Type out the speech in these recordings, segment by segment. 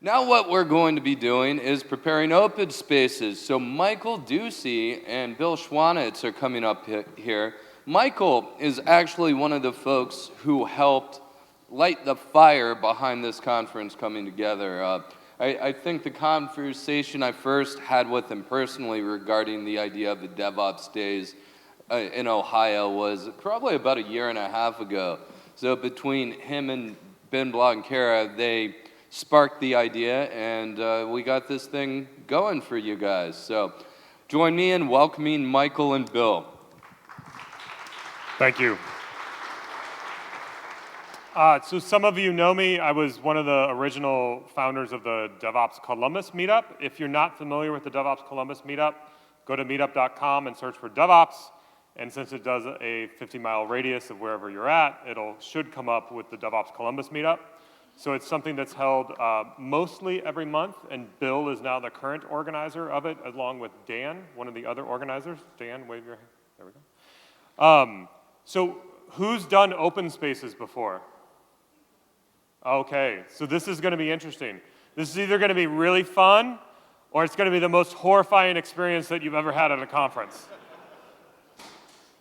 Now what we're going to be doing is preparing open spaces. So Michael Ducey and Bill Schwanitz are coming up here. Michael is actually one of the folks who helped light the fire behind this conference coming together. I think the conversation I first had with him personally regarding the idea of the DevOps Days in Ohio was probably about a year and a half ago. So between him and Ben Blancara, they sparked the idea, and we got this thing going for you guys. So join me in welcoming Michael and Bill. Thank you. So some of you know me. I was one of the original founders of the DevOps Columbus meetup. If you're not familiar with the DevOps Columbus meetup, go to meetup.com and search for DevOps. And since it does a 50-mile radius of wherever you're at, should come up with the DevOps Columbus meetup. So it's something that's held mostly every month, and Bill is now the current organizer of it, along with Dan, one of the other organizers. Dan, wave your hand. There we go. So who's done open spaces before? Okay, so this is going to be interesting. This is either going to be really fun, or it's going to be the most horrifying experience that you've ever had at a conference.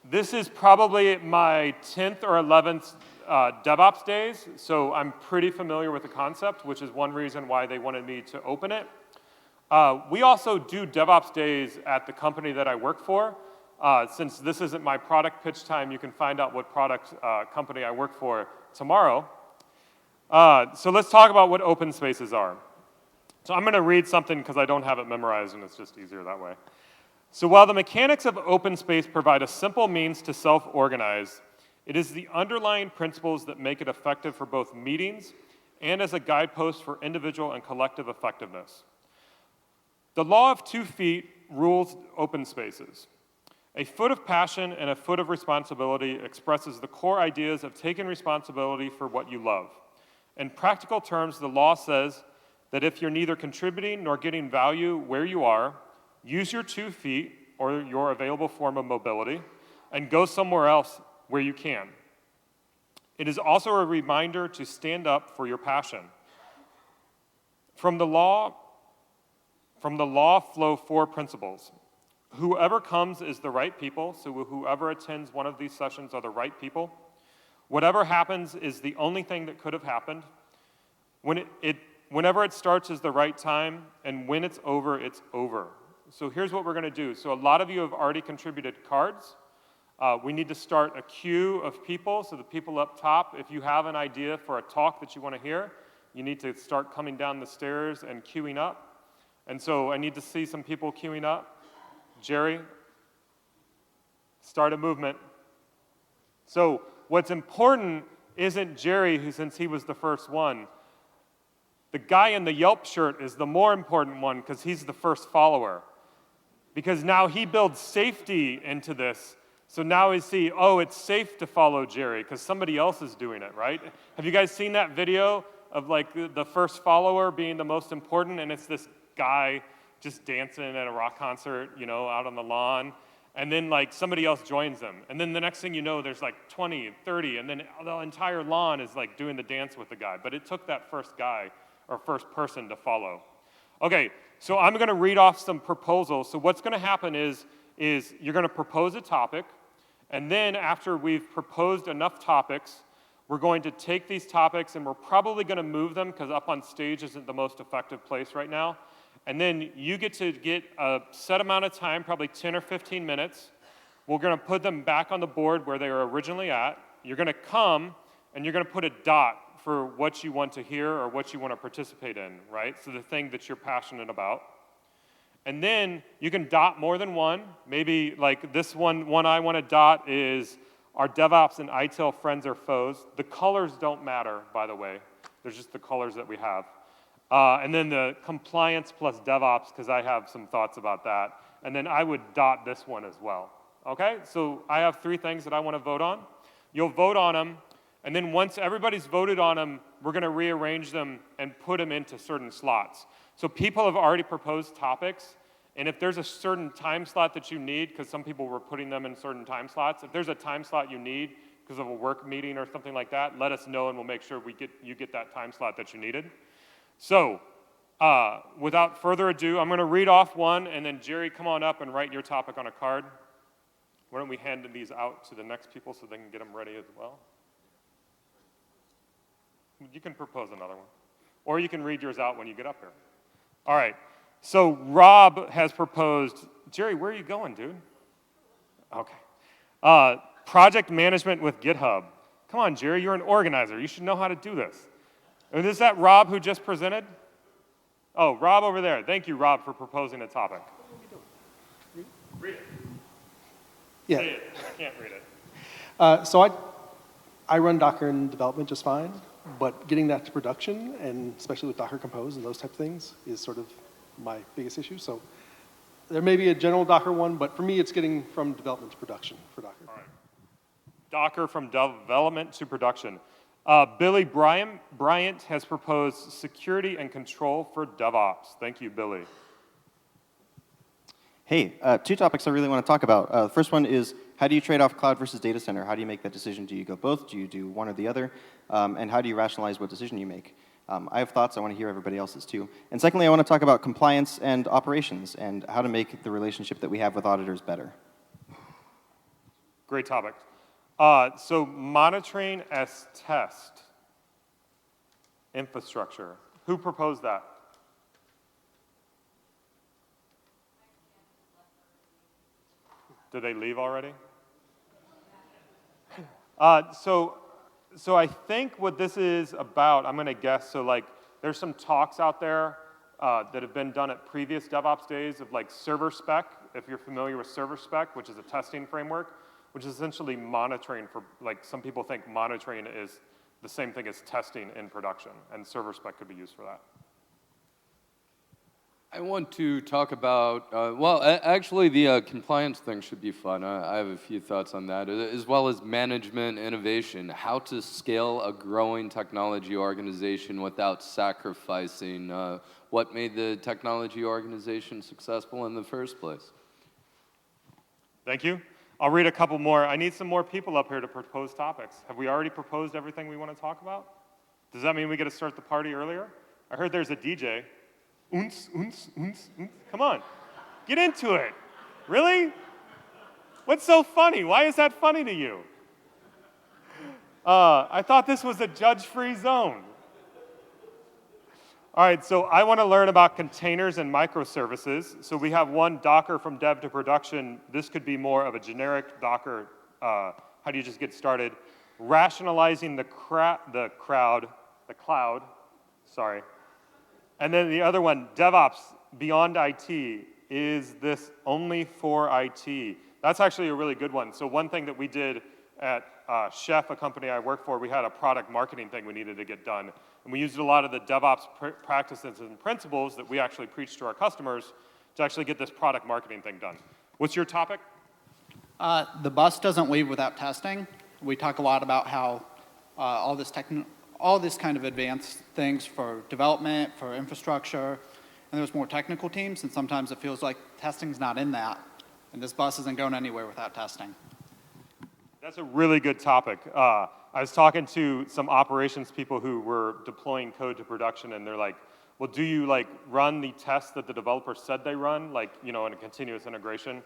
This is probably my 10th or 11th DevOps Days, so I'm pretty familiar with the concept, which is one reason why they wanted me to open it. We also do DevOps Days at the company that I work for. Since this isn't my product pitch time, you can find out what product company I work for tomorrow. So let's talk about what open spaces are. So I'm going to read something because I don't have it memorized, and it's just easier that way. So while the mechanics of open space provide a simple means to self-organize, it is the underlying principles that make it effective for both meetings and as a guidepost for individual and collective effectiveness. The law of 2 feet rules open spaces. A foot of passion and a foot of responsibility expresses the core ideas of taking responsibility for what you love. In practical terms, the law says that if you're neither contributing nor getting value where you are, use your 2 feet or your available form of mobility and go somewhere else where you can. It is also a reminder to stand up for your passion. From the law flow 4 principles. Whoever comes is the right people, so whoever attends one of these sessions are the right people. Whatever happens is the only thing that could have happened. Whenever it starts is the right time, and when it's over, it's over. So here's what we're going to do. So a lot of you have already contributed cards. We need to start a queue of people, so the people up top, if you have an idea for a talk that you want to hear, you need to start coming down the stairs and queuing up. And so I need to see some people queuing up. Jerry, start a movement. So what's important isn't Jerry, who, since he was the first one. The guy in the Yelp shirt is the more important one because he's the first follower. Because now he builds safety into this. So now we see, oh, it's safe to follow Jerry because somebody else is doing it, right? Have you guys seen that video of like the first follower being the most important, and it's this guy just dancing at a rock concert, out on the lawn, and then like somebody else joins them. And then the next thing you know, there's like 20, 30, and then the entire lawn is like doing the dance with the guy. But it took that first guy or first person to follow. Okay, so I'm going to read off some proposals. So what's going to happen is you're going to propose a topic, and then after we've proposed enough topics, we're going to take these topics and we're probably going to move them because up on stage isn't the most effective place right now. And then you get to get a set amount of time, probably 10 or 15 minutes. We're going to put them back on the board where they were originally at. You're going to come and you're going to put a dot for what you want to hear or what you want to participate in, right? So the thing that you're passionate about. And then you can dot more than one. Maybe like this one I want to dot is our DevOps and ITIL friends or foes. The colors don't matter, by the way. There's just the colors that we have. And then the compliance plus DevOps, because I have some thoughts about that. And then I would dot this one as well. Okay, so I have 3 things that I want to vote on. You'll vote on them. And then once everybody's voted on them, we're going to rearrange them and put them into certain slots. So people have already proposed topics, and if there's a certain time slot that you need, because some people were putting them in certain time slots, if there's a time slot you need because of a work meeting or something like that, let us know and we'll make sure you get that time slot that you needed. So Without further ado, I'm going to read off one, and then Jerry, come on up and write your topic on a card. Why don't we hand these out to the next people so they can get them ready as well? You can propose another one. Or you can read yours out when you get up here. All right. So Rob has proposed. Jerry, where are you going, dude? Okay. Project management with GitHub. Come on, Jerry, you're an organizer. You should know how to do this. And is that Rob who just presented? Oh, Rob over there. Thank you, Rob, for proposing a topic. Read it. Yeah. Say it. I can't read it. So I run Docker in development just fine, but getting that to production, and especially with Docker Compose and those type of things, is sort of my biggest issue. So there may be a general Docker one, but for me, it's getting from development to production for Docker. All right. Docker from development to production. Billy Bryant has proposed security and control for DevOps. Thank you, Billy. Hey, two topics I really want to talk about. The first one is, how do you trade off cloud versus data center? How do you make that decision? Do you go both? Do you do one or the other? And how do you rationalize what decision you make? I have thoughts. I want to hear everybody else's too. And secondly, I want to talk about compliance and operations and how to make the relationship that we have with auditors better. Great topic. So monitoring as test infrastructure. Who proposed that? Did they leave already? So I think what this is about, I'm going to guess, so like there's some talks out there that have been done at previous DevOps days of like server spec, if you're familiar with server spec, which is a testing framework, which is essentially monitoring for, like some people think monitoring is the same thing as testing in production, and server spec could be used for that. I want to talk about, actually the compliance thing should be fun. I have a few thoughts on that, as well as management innovation, how to scale a growing technology organization without sacrificing what made the technology organization successful in the first place. Thank you. I'll read a couple more. I need some more people up here to propose topics. Have we already proposed everything we want to talk about? Does that mean we get to start the party earlier? I heard there's a DJ. Unz, unz, unz, unz. Come on, get into it. Really? What's so funny? Why is that funny to you? I thought this was a judge-free zone. All right, so I want to learn about containers and microservices. So we have one Docker from dev to production. This could be more of a generic Docker. How do you just get started? Rationalizing the cloud. Sorry. And then the other one, DevOps beyond IT. Is this only for IT? That's actually a really good one. So one thing that we did at Chef, a company I work for, we had a product marketing thing we needed to get done. And we used a lot of the DevOps practices and principles that we actually preach to our customers to actually get this product marketing thing done. What's your topic? The bus doesn't leave without testing. We talk a lot about how all this kind of advanced things for development, for infrastructure, and there's more technical teams, and sometimes it feels like testing's not in that, and this bus isn't going anywhere without testing. That's a really good topic. I was talking to some operations people who were deploying code to production, and they're like, well, do you like run the tests that the developer said they run, like, you know, in a continuous integration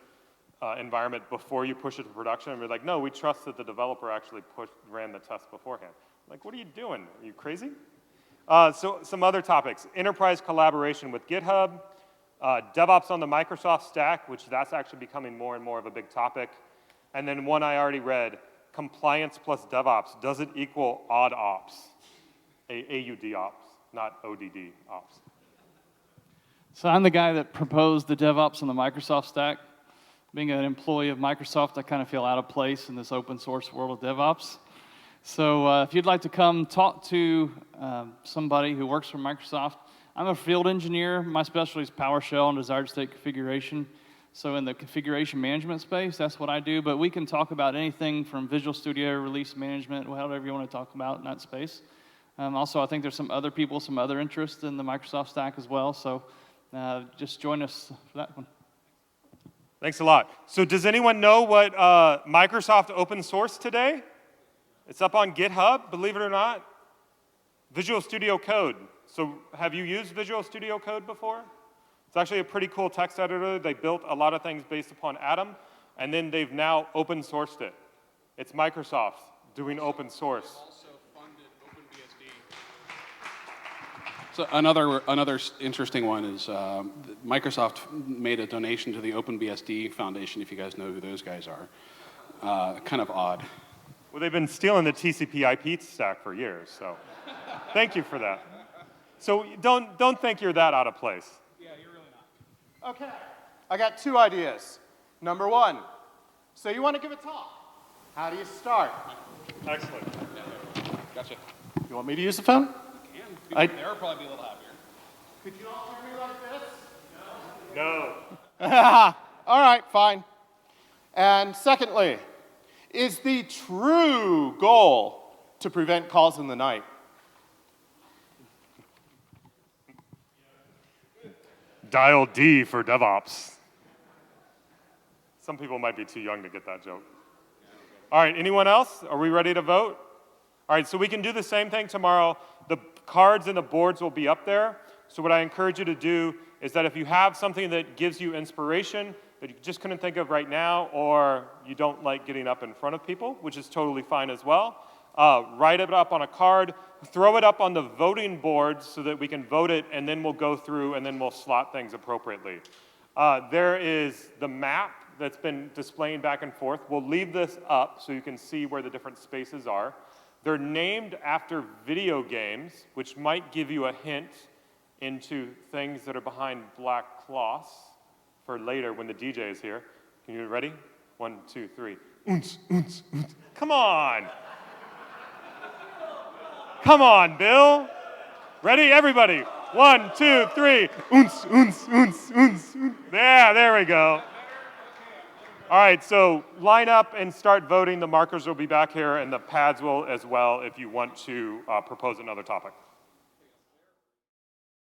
environment before you push it to production? And we're like, no, we trust that the developer actually ran the test beforehand. Like, what are you doing? Are you crazy? So some other topics. Enterprise collaboration with GitHub, DevOps on the Microsoft stack, which that's actually becoming more and more of a big topic. And then one I already read, compliance plus DevOps. Does it equal odd ops? AUD ops, not ODD ops. So I'm the guy that proposed the DevOps on the Microsoft stack. Being an employee of Microsoft, I kind of feel out of place in this open source world of DevOps. So if you'd like to come talk to somebody who works for Microsoft, I'm a field engineer. My specialty is PowerShell and desired state configuration. So in the configuration management space, that's what I do. But we can talk about anything from Visual Studio, release management, whatever you want to talk about in that space. Also, I think there's some other people, some other interests in the Microsoft stack as well. So just join us for that one. Thanks a lot. So does anyone know what Microsoft open source today? It's up on GitHub, believe it or not. Visual Studio Code. So have you used Visual Studio Code before? It's actually a pretty cool text editor. They built a lot of things based upon Atom, and then they've now open sourced it. It's Microsoft doing open source. Also funded OpenBSD. So another interesting one is Microsoft made a donation to the OpenBSD Foundation, if you guys know who those guys are. Kind of odd. Well, they've been stealing the TCP IP stack for years, so thank you for that. So don't think you're that out of place. Yeah, you're really not. Okay, I got 2 ideas. Number 1, so you want to give a talk. How do you start? Excellent. Gotcha. You want me to use the phone? People there will probably be a little happier. Could you all hear me like this? No. All right, fine. And secondly, is the true goal to prevent calls in the night? Dial D for DevOps. Some people might be too young to get that joke. All right, anyone else? Are we ready to vote? All right, so we can do the same thing tomorrow. The cards and the boards will be up there. So what I encourage you to do is that if you have something that gives you inspiration that you just couldn't think of right now, or you don't like getting up in front of people, which is totally fine as well, write it up on a card, throw it up on the voting board so that we can vote it, and then we'll go through and then we'll slot things appropriately. There is the map that's been displaying back and forth. We'll leave this up so you can see where the different spaces are. They're named after video games, which might give you a hint into things that are behind black cloths for later when the DJ is here. Can you ready? 1, 2, 3. Oons, oons, oons. Come on. Come on, Bill. Ready, everybody? 1, 2, 3. Oons, oons, oons, oons, oons. Yeah, there we go. All right, so line up and start voting. The markers will be back here, and the pads will as well if you want to propose another topic.